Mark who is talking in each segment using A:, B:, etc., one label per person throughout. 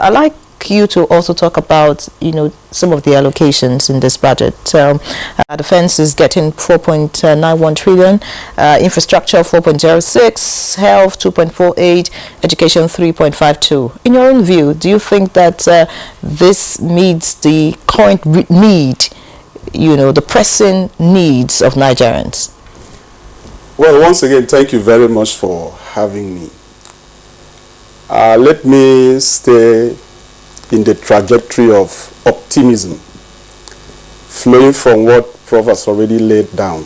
A: I'd like you to also talk about, some of the allocations in this budget. Defense is getting 4.91 trillion, infrastructure 4.06, health 2.48, education 3.52. In your own view, do you think that this meets the current need, the pressing needs of Nigerians?
B: Well, once again, thank you very much for having me. Let me stay in the trajectory of optimism, flowing from what Prof has already laid down.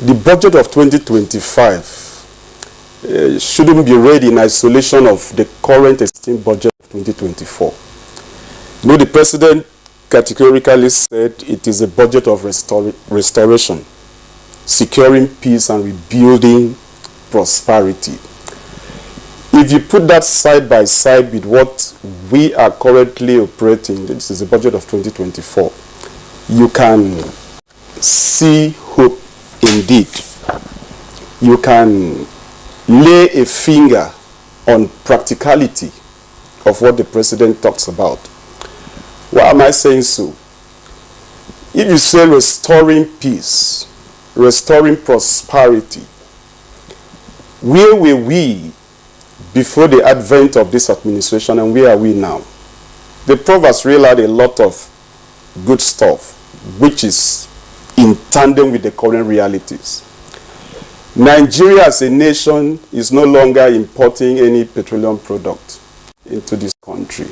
B: The budget of 2025 shouldn't be read in isolation of the current existing budget of 2024. The President categorically said it is a budget of restoration, securing peace and rebuilding prosperity. If you put that side by side with what we are currently operating, this is the budget of 2024, you can see hope indeed. You can lay a finger on practicality of what the President talks about. Why am I saying so? If you say restoring peace, restoring prosperity, where were we before the advent of this administration and where are we now? The Prof has realized a lot of good stuff which is in tandem with the current realities. Nigeria as a nation is no longer importing any petroleum product into this country,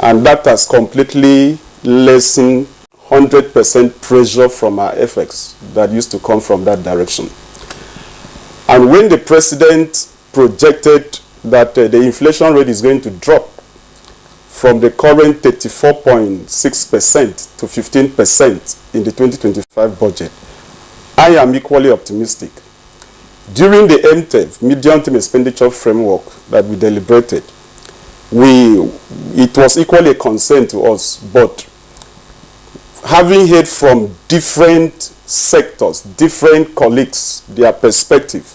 B: and that has completely lessened 100% pressure from our FX that used to come from that direction. And when the President projected that the inflation rate is going to drop from the current 34.6% to 15% in the 2025 budget, I am equally optimistic. During the MTEF, medium-term expenditure framework that we deliberated, it was equally a concern to us, but having heard from different sectors, different colleagues, their perspective,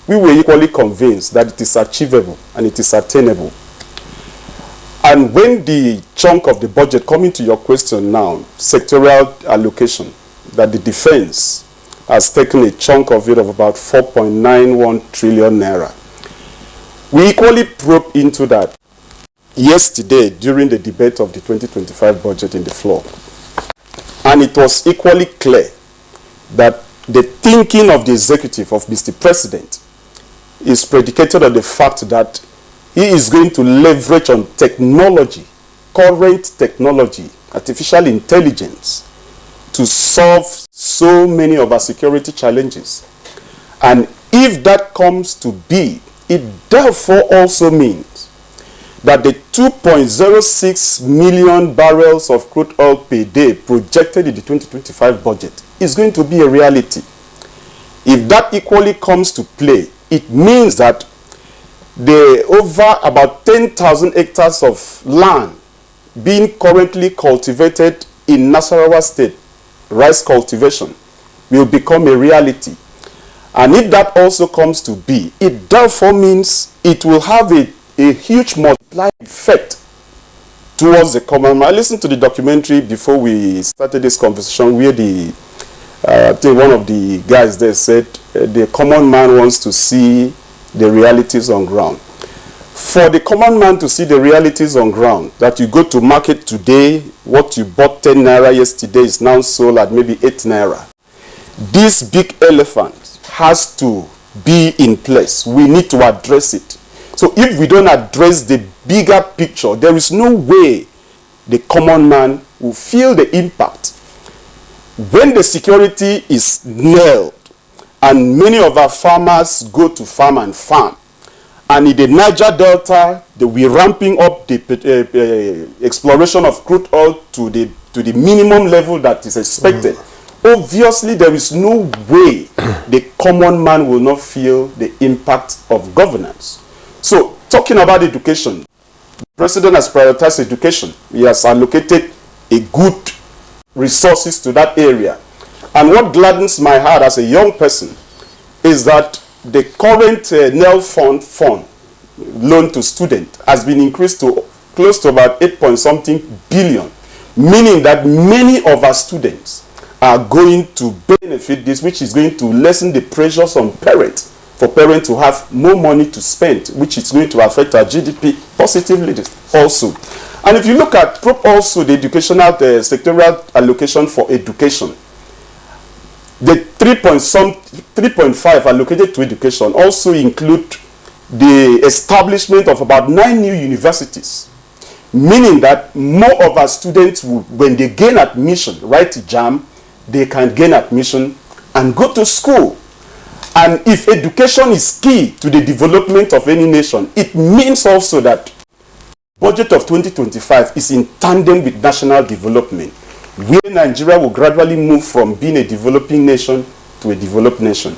B: we were equally convinced that it is achievable and it is attainable. And when the chunk of the budget, coming to your question now, sectorial allocation, that the defense has taken a chunk of it of about 4.91 trillion naira. We equally probed into that yesterday during the debate of the 2025 budget in the floor. And it was equally clear that the thinking of the executive, of Mr. President, is predicated on the fact that he is going to leverage on technology, current technology, artificial intelligence, to solve so many of our security challenges. And if that comes to be, it therefore also means that the 2.06 million barrels of crude oil per day projected in the 2025 budget is going to be a reality. If that equally comes to play, it means that the over about 10,000 hectares of land being currently cultivated in Nasarawa State, rice cultivation, will become a reality. And if that also comes to be, it therefore means it will have a huge multiplier effect towards the common man. I listened to the documentary before we started this conversation where I think one of the guys there said the common man wants to see the realities on ground. For the common man to see the realities on ground, that you go to market today, what you bought 10 naira yesterday is now sold at maybe 8 naira. This big elephant has to be in place. We need to address it. So if we don't address the bigger picture, there is no way the common man will feel the impact. When the security is nailed, and many of our farmers go to farm and farm, and in the Niger Delta, we're ramping up the exploration of crude oil to the minimum level that is expected. Obviously, there is no way the common man will not feel the impact of governance. So, talking about education, the President has prioritized education. He has allocated a good resources to that area. And what gladdens my heart as a young person is that the current NEL fund loan to student has been increased to close to about 8-point-something billion, meaning that many of our students are going to benefit this, which is going to lessen the pressures on parents, for parents to have more money to spend, which is going to affect our GDP positively also. And if you look at also the educational sectorial allocation for education, the 3.5 allocated to education also include the establishment of about 9 new universities, meaning that more of our students will, when they gain admission, write JAM, they can gain admission and go to school. And if education is key to the development of any nation, it means also that budget of 2025 is in tandem with national development, where Nigeria will gradually move from being a developing nation to a developed nation.